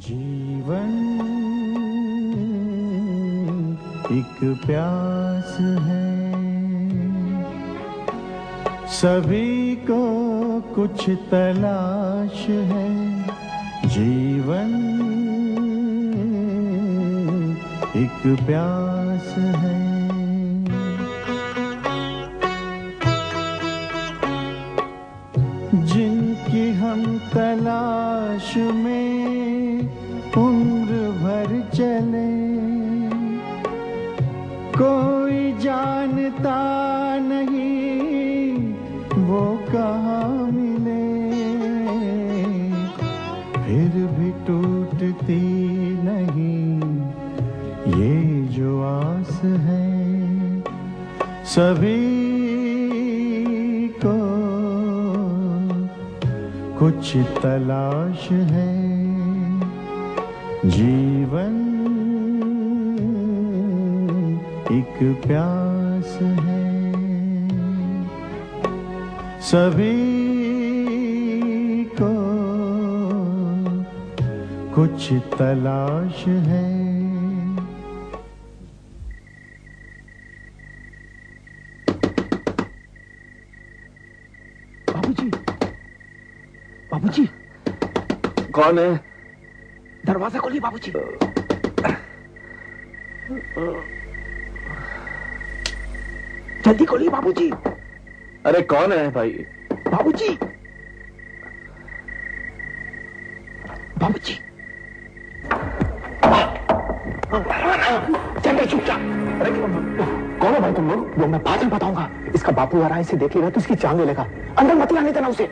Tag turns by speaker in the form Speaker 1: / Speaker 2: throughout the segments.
Speaker 1: जीवन एक प्यास है, सभी को कुछ तलाश है। जीवन एक प्यास है। जिनकी हम तलाश में उम्र भर चले, कोई जानता नहीं वो कहाँ मिले। फिर भी टूटती नहीं ये जो आस है। सभी को कुछ तलाश है। जीवन एक प्यास है, सभी को कुछ तलाश है।
Speaker 2: बाबूजी, बाबूजी,
Speaker 3: कौन है?
Speaker 2: दरवाजा खोलिए बाबूजी। जल्दी खोलिए बाबूजी।
Speaker 3: अरे कौन है भाई?
Speaker 2: बाबूजी, बाबूजी, चल चुपचाप। अरे कौन है भाई तुम लोग? वो मैं बाद में बताऊंगा। इसका बापू आ रहा है, इसे देख लेगा तो इसकी जान ले लेगा। अंदर मत आने देना उसे।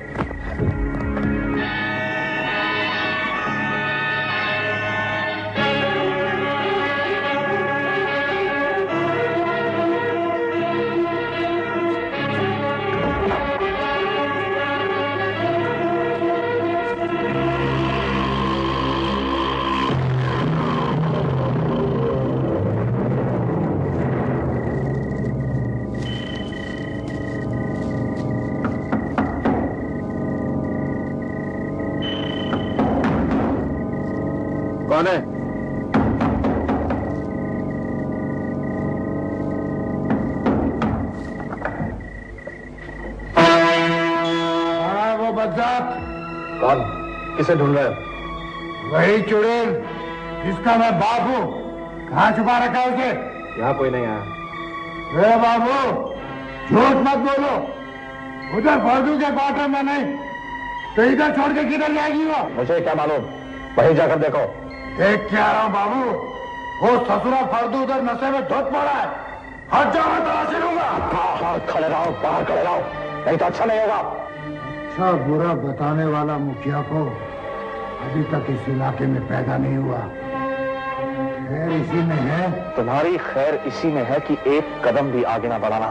Speaker 3: कौन है?
Speaker 4: वो बदजात।
Speaker 3: कौन? किसे ढूंढ रहे हो?
Speaker 4: वही चुड़ैल जिसका मैं बाप हूँ। कहाँ छुपा रखा है उसे?
Speaker 3: यहाँ कोई नहीं आया।
Speaker 4: बाबू झूठ मत बोलो। उधर फर्दू के क्वार्टर में नहीं तो इधर छोड़ के किधर जाएगी वो?
Speaker 3: मुझे क्या मालूम, वहीं जाकर देखो।
Speaker 4: देख के आ रहा हूँ बाबू। वो ससुरा फर्दू उधर नशे में धुत पड़ा है। हट जाओ, मैं तलाशी लूंगा।
Speaker 3: खड़े रहो, बाहर खड़े रहो, नहीं तो अच्छा नहीं होगा।
Speaker 4: अच्छा बुरा बताने वाला मुखिया को अभी तक इस इलाके में पैदा नहीं हुआ। खैर इसी में है।
Speaker 3: तुम्हारी खैर इसी में है कि एक कदम भी आगे ना बढ़ाना।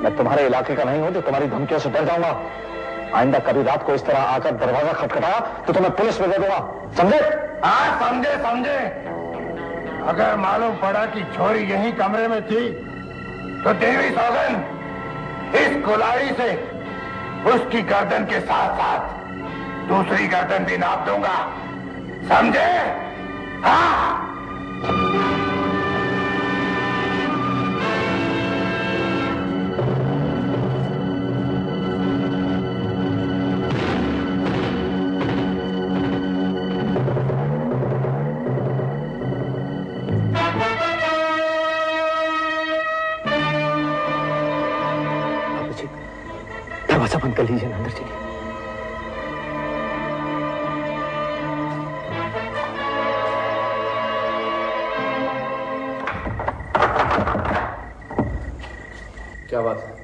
Speaker 3: मैं तुम्हारे इलाके का नहीं हूं जो तुम्हारी धमकियों से डर जाऊंगा। आइंदा कभी रात को इस तरह आकर दरवाजा खटखटाया तो तुम्हें पुलिस में दे दूंगा, समझे?
Speaker 4: हाँ समझे समझे। अगर मालूम पड़ा कि छोरी यही कमरे में थी तो देवी सौगंध इस कुल्हाड़ी से उसकी गर्दन के साथ साथ दूसरी गर्दन भी नाप दूंगा, समझे? हाँ।
Speaker 2: दरवाजा बंद कर लीजिए, अंदर चलिए।
Speaker 3: क्या बात है?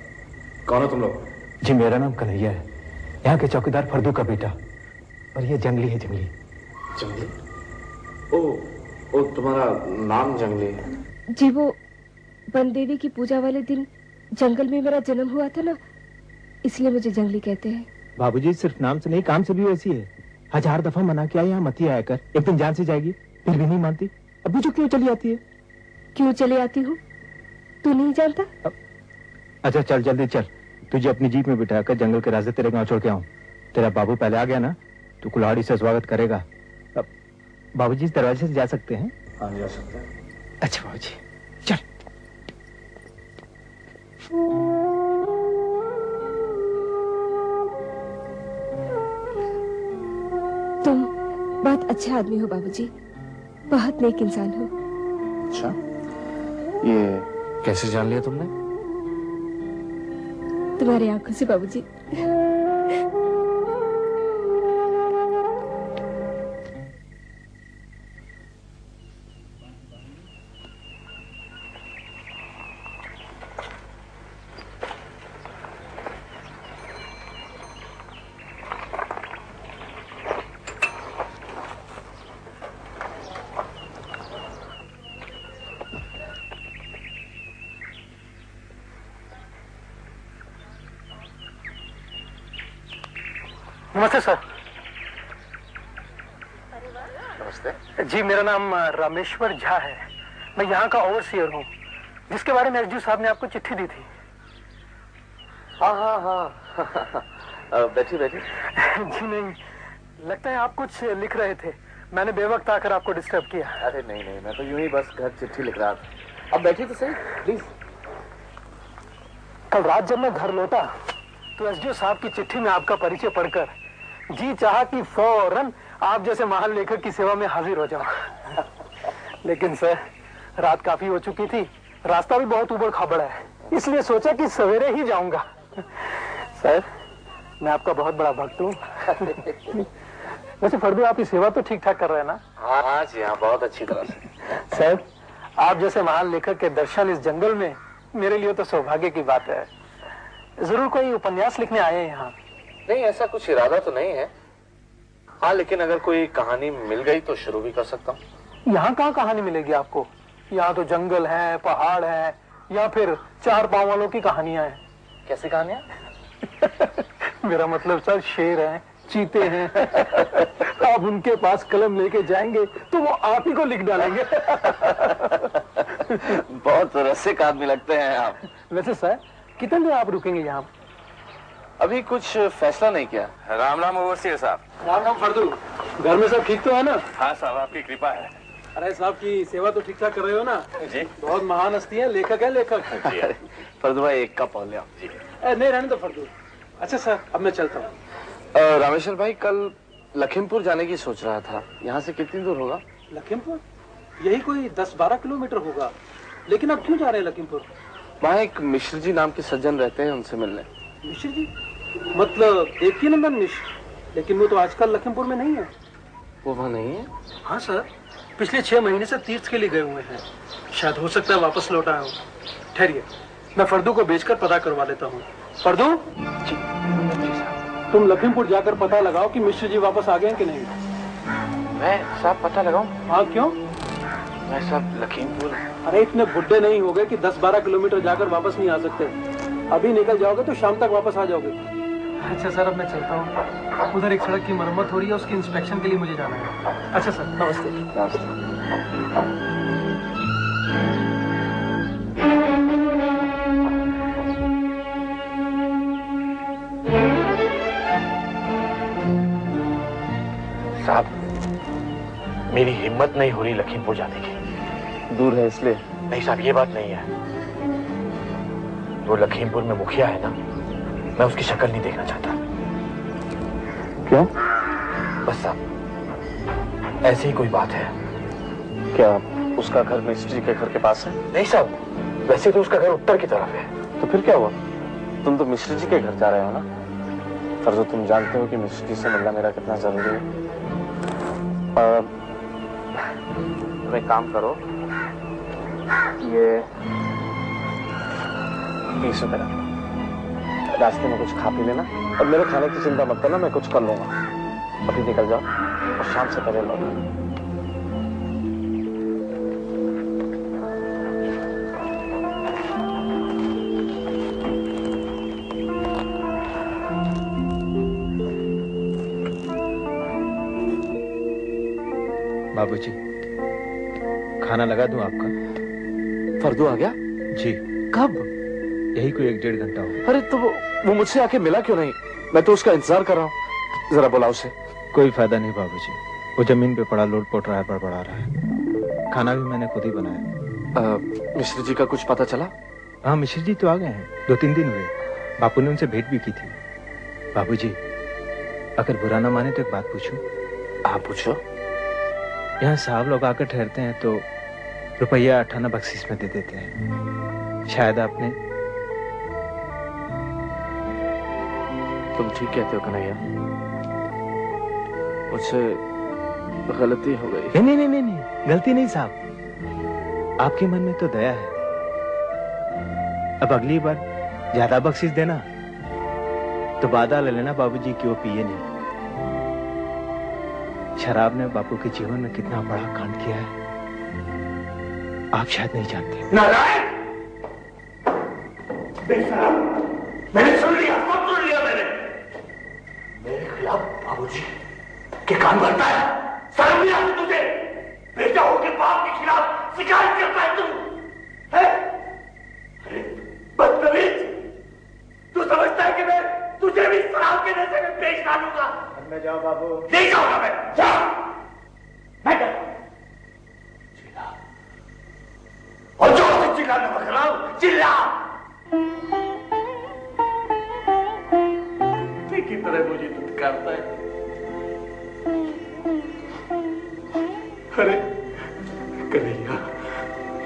Speaker 3: कौन हो तुम लोग?
Speaker 2: जी मेरा नाम कन्हैया है, यहाँ के चौकीदार फर्दू का बेटा। और ये जंगली है। जंगली?
Speaker 3: जंगली? ओ तुम्हारा नाम जंगली है?
Speaker 5: जी वो बनदेवी की पूजा वाले दिन जंगल में मेरा जन्म हुआ था ना, इसलिए मुझे जंगली कहते हैं।
Speaker 2: बाबूजी सिर्फ नाम से नहीं, काम से भी वैसी है। 1000 दफा मना किया यहाँ मत ही आया कर, एक दिन जान से जाएगी, फिर भी नहीं मानती। अब जो क्यों चली आती है?
Speaker 5: क्यों चली आती हूँ तू नहीं जानता?
Speaker 2: अच्छा चल जल्दी चल, तुझे अपनी जीप में बिठाकर जंगल के रास्ते तेरे गांव छोड़ के आऊं। तेरा बाबू पहले आ गया ना, तू कुल्हाड़ी से स्वागत करेगा। अब बाबूजी इस दरवाजे से जा सकते हैं?
Speaker 3: हाँ, जा सकते हैं।
Speaker 2: अच्छा बाबूजी, चल।
Speaker 5: तुम बहुत अच्छा आदमी हो बाबूजी, बहुत नेक इंसान हो।
Speaker 3: अच्छा, ये कैसे जान लिया तुमने?
Speaker 5: तुम्हारी आंखों से बाबूजी।
Speaker 6: नमस्ते सर।
Speaker 3: नमस्ते
Speaker 6: जी, मेरा नाम रामेश्वर झा है। मैं यहाँ का ओवरसीयर हूँ, जिसके बारे में एसडीओ साहब ने आपको चिट्ठी दी थी।
Speaker 3: हाँ हाँ हाँ बैठी बैठी।
Speaker 6: जी नहीं, लगता है आप कुछ लिख रहे थे, मैंने बेवक्त आकर आपको डिस्टर्ब किया।
Speaker 3: अरे नहीं नहीं, मैं तो यूं ही बस घर चिट्ठी लिख रहा था। अब बैठी तो सही प्लीज।
Speaker 6: कल रात जब मैं घर लौटा तो एसडीओ साहब की चिट्ठी में आपका परिचय पढ़कर जी चाहा कि फौरन आप जैसे महान लेखक की सेवा में हाजिर हो जाऊं। लेकिन सर, रात काफी हो चुकी थी, रास्ता भी बहुत उबड़ खाबड़ है, इसलिए सोचा कि सवेरे ही जाऊंगा। सर, मैं आपका बहुत बड़ा भक्त हूँ। वैसे फर्दू, आपकी सेवा तो ठीक ठाक कर रहे हैं ना?
Speaker 3: हाँ जी हाँ, बहुत अच्छी तरह से।
Speaker 6: सर, आप जैसे महान लेखक के दर्शन इस जंगल में मेरे लिए तो सौभाग्य की बात है। जरूर कोई उपन्यास लिखने आए हैं यहाँ?
Speaker 3: नहीं, ऐसा कुछ इरादा तो नहीं है। हाँ, लेकिन अगर कोई कहानी मिल गई तो शुरू भी कर सकता हूँ।
Speaker 6: यहाँ कहाँ कहानी मिलेगी आपको? यहाँ तो जंगल है, पहाड़ है, या फिर 4 पांव वालों की कहानियां हैं।
Speaker 3: कैसी कहानियां?
Speaker 6: मेरा मतलब सर, शेर हैं, चीते हैं। आप उनके पास कलम लेके जाएंगे तो वो आप ही को लिख डालेंगे।
Speaker 3: बहुत रसिक आदमी लगते हैं आप।
Speaker 6: वैसे सर, कितने दिन आप रुकेंगे यहाँ?
Speaker 3: अभी कुछ फैसला नहीं किया।
Speaker 7: राम राम ओवरसीयर साहब।
Speaker 6: राम राम फर्दू, घर में सब ठीक तो है ना?
Speaker 7: हाँ साहब, आपकी कृपा है।
Speaker 6: अरे साहब की सेवा तो ठीक ठाक कर रहे हो ना?
Speaker 7: जी।
Speaker 6: बहुत महान हस्ती है, लेखक है लेखक।
Speaker 7: जी।
Speaker 3: फर्दू भाई, एक कप और ले आओ। जी।
Speaker 6: नहीं रहने दो फर्दू। अच्छा सर, अब मैं चलता हूँ।
Speaker 3: रामेश्वर भाई, कल लखीमपुर जाने की सोच रहा था। यहाँ से कितनी दूर होगा?
Speaker 6: लखीमपुर यही कोई 10-12 किलोमीटर होगा। लेकिन अब क्यों जा रहे हैं लखीमपुर?
Speaker 3: वहाँ एक मिश्र जी नाम के सज्जन रहते हैं, उनसे मिलने।
Speaker 6: मिश्र जी? मतलब देवकीनंदन मिश्र? लेकिन वो तो आजकल लखीमपुर में नहीं है।
Speaker 3: वो वहाँ नहीं है?
Speaker 6: हाँ सर, पिछले 6 महीने से तीर्थ के लिए गए हुए हैं। शायद हो सकता है वापस लौट आए हो। ठहरिए, मैं फर्दू को बेचकर पता करवा लेता हूँ। फर्दू जी, तुम लखीमपुर जाकर पता लगाओ कि मिश्र जी वापस आ गए हैं कि नहीं।
Speaker 3: मैं साहब पता लगाऊं?
Speaker 6: हाँ, क्यों?
Speaker 3: मैं साहब लखीमपुर।
Speaker 6: अरे इतने बुढ़े नहीं हो गए कि 10-12 किलोमीटर जाकर वापस नहीं आ सकते। अभी निकल जाओगे तो शाम तक वापस आ जाओगे। अच्छा सर, अब मैं चलता हूँ। उधर एक सड़क की मरम्मत हो रही है, उसकी इंस्पेक्शन के लिए मुझे जाना है। अच्छा सर, नमस्ते।
Speaker 7: साहब, मेरी हिम्मत नहीं हो रही लखीमपुर जाने की।
Speaker 3: दूर है इसलिए?
Speaker 7: नहीं साहब, ये बात नहीं है। वो लखीमपुर में मुखिया है ना, मैं उसकी शक्ल नहीं देखना चाहता।
Speaker 3: क्यों?
Speaker 7: बस साहब, ऐसी ही कोई बात है।
Speaker 3: क्या उसका घर मिश्र जी के घर के पास है?
Speaker 7: नहीं साहब, वैसे तो उसका घर उत्तर की तरफ है।
Speaker 3: तो फिर क्या हुआ? तुम तो मिश्र जी के घर जा रहे हो ना? फर्जो, तुम जानते हो कि मिश्र जी से मिलना मेरा कितना जरूरी है। तुम एक काम करो, ये 20 रुपए रखो। रास्ते में कुछ खा पी लेना, और मेरे खाने की चिंता मत करना, मैं कुछ कर लूंगा। अभी निकल जाओ और शाम से पहले लौटना।
Speaker 2: बाबूजी, खाना लगा दूं आपका?
Speaker 3: फर्दू आ गया?
Speaker 2: जी।
Speaker 3: कब?
Speaker 2: यही कोई 1-1.5 घंटा हो।
Speaker 3: अरे तो वो मुझसे आके मिला क्यों नहीं? मैं तो उसका इंतजार कर रहा हूँ। जरा बुलाओ उसे।
Speaker 2: कोई फायदा नहीं बाबूजी, वो जमीन पे पड़ा लोटपोट रहा है, बड़बड़ा रहा है। खाना भी मैंने खुद ही बनाया।
Speaker 7: मिश्र जी का कुछ पता चला?
Speaker 2: हाँ, मिश्र जी तो आ गए हैं, 2-3 दिन हुए। बापू ने उनसे भेंट भी की थी। बाबूजी, अगर बुरा ना माने तो एक बात पूछूं?
Speaker 7: हाँ पूछो।
Speaker 2: यहाँ साहब लोग आकर ठहरते हैं तो रुपया 58 बख्शीश में दे देते हैं। शायद आपने।
Speaker 7: तुम ठीक कहते हो कन्हैया, मुझसे गलती हो गई।
Speaker 2: नहीं नहीं नहीं नहीं, गलती नहीं साहब, आपके मन में तो दया है। अब अगली बार ज्यादा बख्शीश देना तो वादा ले लेना बाबूजी कि वो पिए नहीं। शराब ने बापू के जीवन में कितना बड़ा कांड किया है, आप शायद नहीं जानते।
Speaker 4: नारायण, मैंने सुन लिया, सब सुन लिया मैंने। मेरे खिलाफ बाबूजी के कान भरता है। शर्म नहीं आती तुझे? बेटा होके बाप के खिलाफ शिकायत करता है तू, है? अरे बदतमीज, तू समझता है कि मैं तुझे भी शराब के नशे में पेश डालूंगा?
Speaker 1: मैं जाओ बाबू।
Speaker 4: नहीं जाऊंगा मैं, जा। मैं चिल्ला, और जोर से चिल्लाना बकराम, चिल्ला। की तरह मुझे दुत्कारता है। अरे कन्हैया,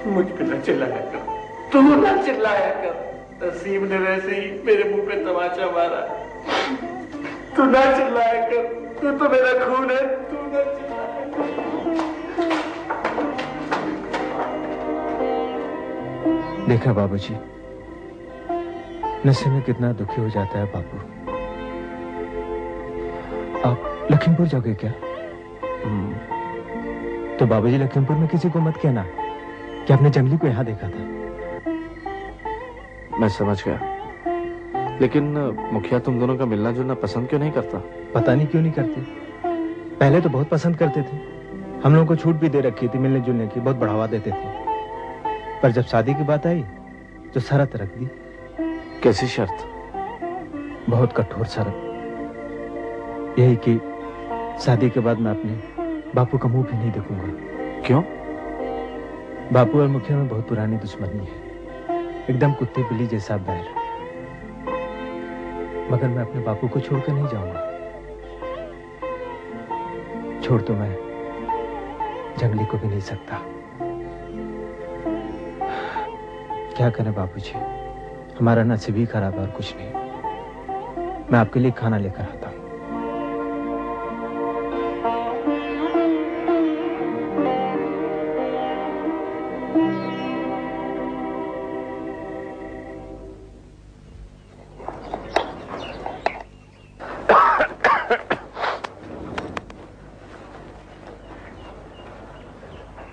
Speaker 4: मुझ पे न चिल्लाया कर, तू न चिल्लाया कर। नसीब ने वैसे ही मेरे मुंह पे तमाचा मारा। तू न चिल्लाया कर, तू तो मेरा खून है, तू न चिल्लाया कर।
Speaker 2: देखा बाबूजी, नशे में कितना दुखी हो जाता है बापू। आप लखीमपुर जाओगे क्या? तो बाबूजी लखीमपुर में किसी को मत कहना कि आपने जंगली को यहां देखा था।
Speaker 7: मैं समझ गया, लेकिन मुखिया तुम दोनों का मिलना जुलना पसंद क्यों नहीं करता?
Speaker 2: पता नहीं क्यों नहीं करते। पहले तो बहुत पसंद करते थे, हम लोगों को छूट भी दे रखी थी मिलने जुलने की, बहुत बढ़ावा देते थे। पर जब शादी की बात आई तो शर्त रख दी।
Speaker 7: कैसी शर्त?
Speaker 2: बहुत कठोर शर्त, यही कि शादी के बाद मैं अपने बापू का मुंह भी नहीं देखूंगा।
Speaker 7: क्यों?
Speaker 2: बापू और मुखिया में बहुत पुरानी दुश्मनी है, एकदम कुत्ते बिल्ली जैसा बैर। मगर मैं अपने बापू को छोड़कर नहीं जाऊंगा। छोड़ तो मैं जंगली को भी नहीं सकता। क्या करें बाबूजी, हमारा नसीब ही खराब है और कुछ नहीं। मैं आपके लिए खाना लेकर आता हूं।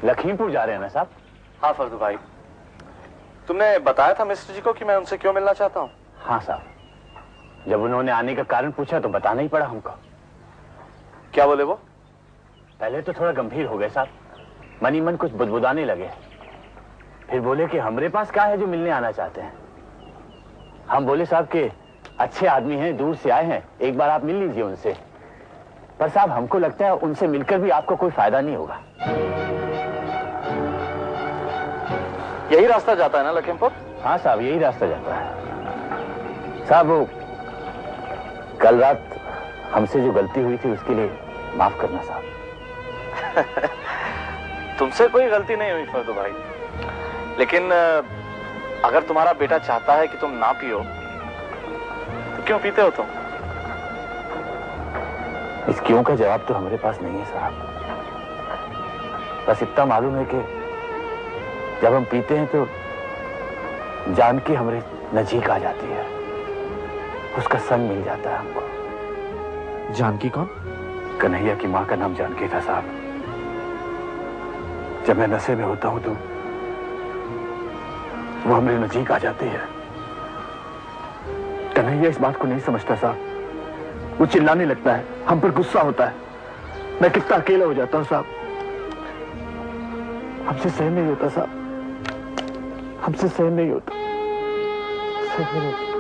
Speaker 3: लखीमपुर जा रहे हैं ना साहब?
Speaker 7: हाँ फर्दू भाई, तुमने बताया था मिस्टर जी को कि मैं उनसे क्यों मिलना चाहता हूँ?
Speaker 3: हाँ साहब, जब उन्होंने आने का कारण पूछा तो बताना ही पड़ा हमको।
Speaker 7: क्या बोले वो?
Speaker 3: पहले तो थोड़ा गंभीर हो गए साहब, मन ही मन कुछ बुदबुदाने लगे। फिर बोले कि हमरे पास क्या है जो मिलने आना चाहते हैं। हम बोले साहब कि अच्छे आदमी हैं, दूर से आए हैं, एक बार आप मिल लीजिए उनसे। पर साहब हमको लगता है उनसे मिलकर भी आपको कोई फायदा नहीं होगा।
Speaker 7: यही रास्ता जाता है ना लखीमपुर?
Speaker 3: हाँ साहब, यही रास्ता जाता है साहब। वो कल रात हमसे जो गलती हुई थी उसके लिए माफ करना साहब।
Speaker 7: तुमसे कोई गलती नहीं हुई फर्दू भाई, लेकिन अगर तुम्हारा बेटा चाहता है कि तुम ना पियो तो क्यों पीते हो तुम?
Speaker 3: इस क्यों का जवाब तो हमारे पास नहीं है साहब। बस इतना मालूम है कि जब हम पीते हैं तो जान के हमारे नजीक आ जाती है, उसका संग मिल जाता है हमको।
Speaker 7: जानकी कौन?
Speaker 3: कन्हैया की मां का नाम जानकी था साहब। जब मैं नशे में होता हूं तो वो हमारे नजीक आ जाती है। कन्हैया इस बात को नहीं समझता साहब, वो चिल्लाने लगता है, हम पर गुस्सा होता है। मैं कितना अकेला हो जाता हूं साहब, हमसे सहन नहीं होता साहब, हमसे सहन नहीं होता, सहन नहीं होता।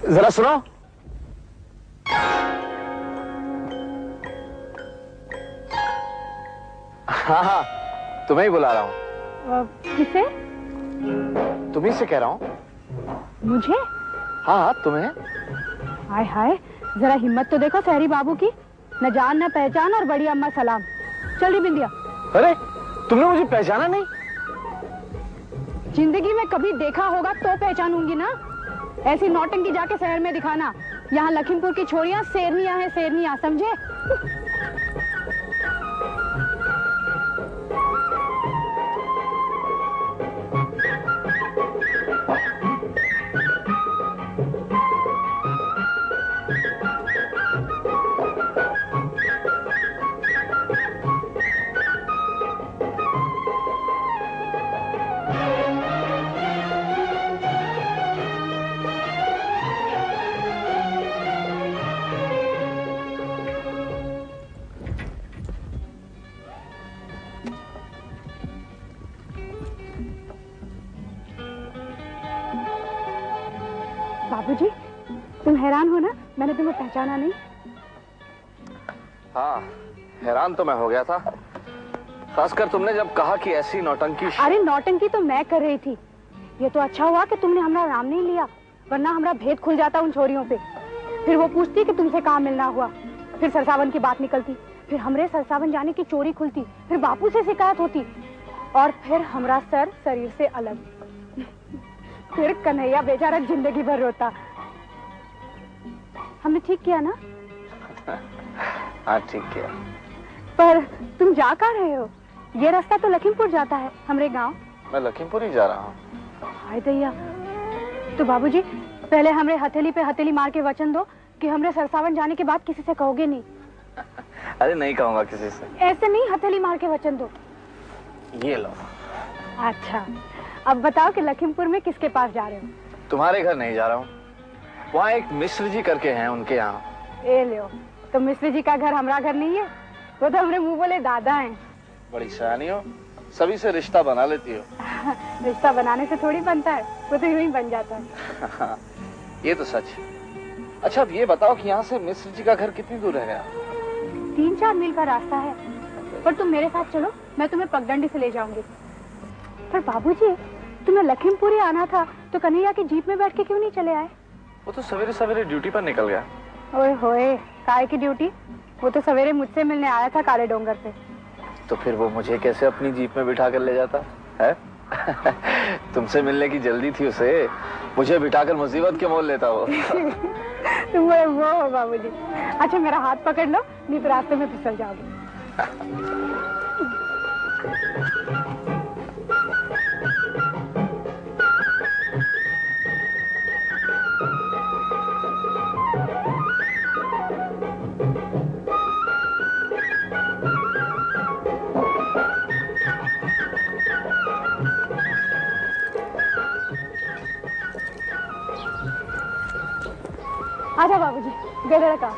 Speaker 3: जरा सुनो। हाँ हाँ, तुम्हें ही बुला रहा हूँ।
Speaker 8: किसे?
Speaker 3: तुम्ही से कह रहा हूँ।
Speaker 8: मुझे?
Speaker 3: हाँ हाँ तुम्हें।
Speaker 8: हाय हाय, जरा हिम्मत तो देखो सहरी बाबू की, न जान न पहचान और बड़ी अम्मा सलाम। चल रही बिंदिया।
Speaker 3: अरे तुमने मुझे पहचाना नहीं?
Speaker 8: जिंदगी में कभी देखा होगा तो पहचानूंगी ना। ऐसी नौटंकी जाके शहर में दिखाना। यहाँ लखीमपुर की छोरियां शेरनियां हैं, शेरनियां, समझे? बाबूजी, तुम हैरान हो ना, मैंने तुम्हें पहचाना नहीं।
Speaker 7: हाँ, हैरान तो मैं हो गया था, खासकर तुमने जब कहा कि ऐसी नौटंकी।
Speaker 8: अरे नौटंकी तो मैं कर रही थी। ये तो अच्छा हुआ कि तुमने हमारा नाम नहीं लिया, वरना हमारा भेद खुल जाता उन छोरियों पे। फिर वो पूछती कि तुमसे कहाँ मिलना हुआ, फिर सरसावन की बात निकलती, फिर हमरे सरसावन जाने की चोरी खुलती, फिर बापू से शिकायत होती, और फिर हमारा सर शरीर से अलग। फिर कन्हैया बेचारा जिंदगी भर रोता। हमने ठीक किया ना?
Speaker 7: हाँ ठीक किया।
Speaker 8: पर तुम जा कहाँ रहे हो? ये रास्ता तो लखीमपुर जाता है, हमारे गांव।
Speaker 7: मैं लखीमपुर ही जा रहा हूँ।
Speaker 8: हाय दैया। तो बाबूजी, पहले हमरे हथेली पे हथेली मार के वचन दो कि हमरे सरसावन जाने के बाद किसी से कहोगे नहीं।
Speaker 7: अरे नहीं कहूँगा किसी से।
Speaker 8: ऐसे नहीं, हथेली मार के वचन दो।
Speaker 7: ये लो।
Speaker 8: अच्छा, अब बताओ कि लखीमपुर में किसके पास जा रहे हो?
Speaker 7: तुम्हारे घर नहीं जा रहा हूँ, वहाँ एक मिश्र जी करके हैं, उनके यहाँ।
Speaker 8: ए लो, तो मिश्र जी का घर हमारा घर नहीं है, वो तो हमरे मुंह बोले दादा हैं।
Speaker 7: बड़ी सयानी हो, सभी से रिश्ता बना लेती हो।
Speaker 8: रिश्ता बनाने से थोड़ी बनता है, वो तो यूं ही बन जाता है।
Speaker 7: ये तो सच। अच्छा अब ये बताओ कि यहाँ से मिश्र जी का घर कितनी दूर है?
Speaker 8: 3-4 मील का रास्ता है, पर तुम मेरे साथ चलो, मैं तुम्हें पगडंडी से ले जाऊंगी। पर बाबूजी, तुम्हें लखीमपुर ही आना था, तो कन्हैया की जीप में बैठ के क्यों नहीं चले आए?
Speaker 7: वो तो सवेरे सवेरे ड्यूटी पर निकल गया।
Speaker 8: ओए होए, काय की ड्यूटी? वो तो सवेरे मुझसे मिलने आया था काले डोंगर पे।
Speaker 7: तो फिर वो मुझे कैसे अपनी जीप में बिठा कर ले जाता है? तुमसे मिलने की जल्दी थी उसे, मुझे बिठाकर मुसीबत के मोल लेता वो।
Speaker 8: तुम वो हो बाबूजी। अच्छा मेरा हाथ पकड़ लो, नहीं तो रास्ते में फिसल जाओगे। आजा बाबूजी, गधे का।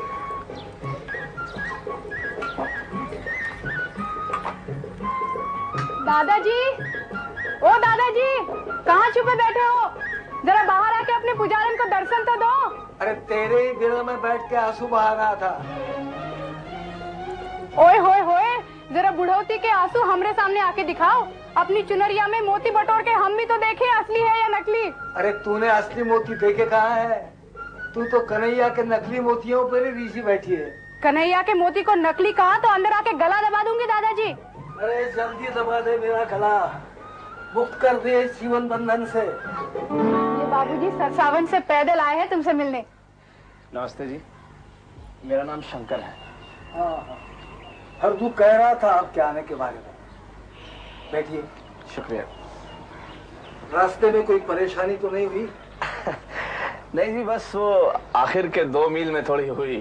Speaker 8: दादाजी, ओ दादाजी, कहाँ छुपे बैठे हो? जरा बाहर आके अपने पुजारन को दर्शन तो दो।
Speaker 9: अरे तेरे ही दिल में बैठ के आंसू बहा रहा था।
Speaker 8: ओए होए होए, जरा बुढ़ौती के आंसू हमरे सामने आके दिखाओ। अपनी चुनरिया में मोती बटोर के हम भी तो देखे असली है या नकली।
Speaker 9: अरे तूने असली मोती देखे कहाँ है? तू तो कन्हैया के नकली मोतियों पर ही रीसी बैठी है।
Speaker 8: कन्हैया के मोती को नकली कहा तो अंदर आके गला दबा दूंगी दादाजी।
Speaker 9: अरे जल्दी दबा दे मेरा गला, मुक्त कर दे जीवन बंधन से।
Speaker 8: ये बाबूजी सरसावन से पैदल आए हैं तुमसे मिलने।
Speaker 7: नमस्ते जी, मेरा नाम शंकर है।
Speaker 9: हाँ, हर तू कह रहा था आपके आने के बारे में। बैठिए।
Speaker 7: शुक्रिया।
Speaker 9: रास्ते में कोई परेशानी तो नहीं हुई?
Speaker 7: नहीं जी, बस वो आखिर के 2 मील में थोड़ी हुई,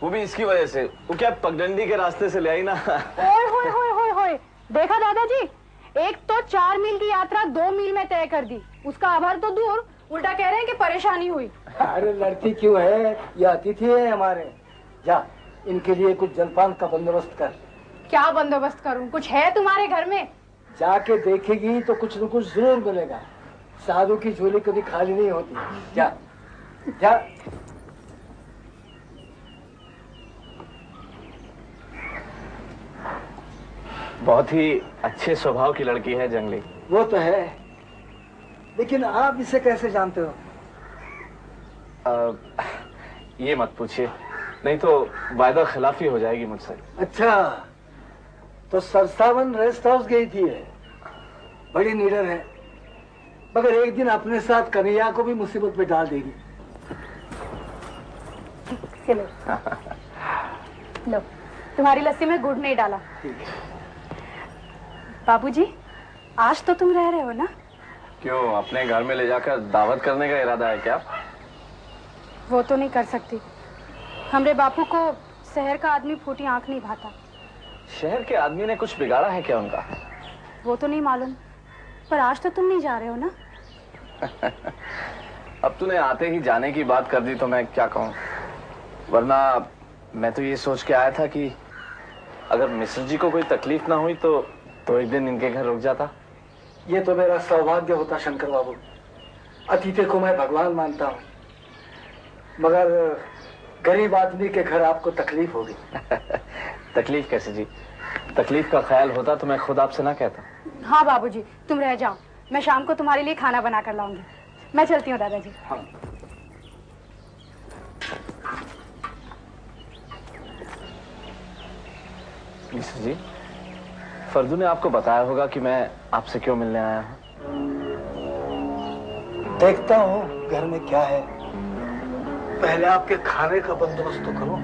Speaker 7: वो भी इसकी वजह से। वो क्या पगडंडी के रास्ते से ले आई ना।
Speaker 8: ओए होए होए होए होए, देखा दादाजी, एक तो 4 मील की यात्रा 2 मील में तय कर दी, उसका आभार तो दूर, उल्टा कह रहे हैं कि परेशानी हुई।
Speaker 9: अरे लड़ती क्यों है, ये अतिथि है हमारे। जा, इनके लिए कुछ जलपान का बंदोबस्त कर।
Speaker 8: क्या बंदोबस्त करूं? कुछ है तुम्हारे घर में?
Speaker 9: जाके देखेगी तो कुछ न कुछ जरूर मिलेगा। साधु की झोली कभी खाली नहीं होती। जा। जा।
Speaker 7: बहुत ही अच्छे स्वभाव की लड़की है जंगली।
Speaker 9: वो तो है, लेकिन आप इसे कैसे जानते हो?
Speaker 7: ये मत पूछिए, नहीं तो वायदा खिलाफी हो जाएगी मुझसे।
Speaker 9: अच्छा, तो सरसावन रेस्ट हाउस गई थी है। बड़ी नीडर है, मगर एक दिन अपने साथ कन्हैया को भी मुसीबत में डाल देगी।
Speaker 8: लो, लो, तुम्हारी लस्सी में गुड़ नहीं डाला। बाबूजी, आज तो तुम रह रहे हो ना?
Speaker 7: क्यों, अपने घर में ले जाकर दावत करने का इरादा है क्या?
Speaker 8: वो तो नहीं कर सकती। हमरे बापू को शहर का आदमी फूटी आंख नहीं भाता।
Speaker 7: शहर के आदमी ने कुछ बिगाड़ा है क्या उनका?
Speaker 8: वो तो नहीं मालूम, पर आज तो तुम नहीं जा रहे हो ना?
Speaker 7: अब तूने आते ही जाने की बात कर दी तो मैं क्या कहूँ, वरना मैं तो ये सोच के आया था कि अगर मिश्र जी को कोई तकलीफ ना हुई तो एक दिन इनके घर रुक जाता।
Speaker 9: ये तो मेरा सौभाग्य होता शंकर बाबू। अतिथि को मैं भगवान मानता हूँ, मगर गरीब आदमी के घर आपको तकलीफ होगी।
Speaker 7: तकलीफ कैसे जी? तकलीफ का ख्याल होता तो मैं खुद आपसे ना कहता।
Speaker 8: हाँ बाबूजी, तुम रह जाओ, मैं शाम को तुम्हारे लिए खाना बना कर लाऊंगी। मैं चलती हूँ दादाजी।
Speaker 9: हाँ।
Speaker 7: मिश्र जी, फर्दू ने आपको बताया होगा कि मैं आपसे क्यों मिलने आया हूँ।
Speaker 9: देखता हूँ घर में क्या है, पहले आपके खाने का बंदोबस्त तो करो।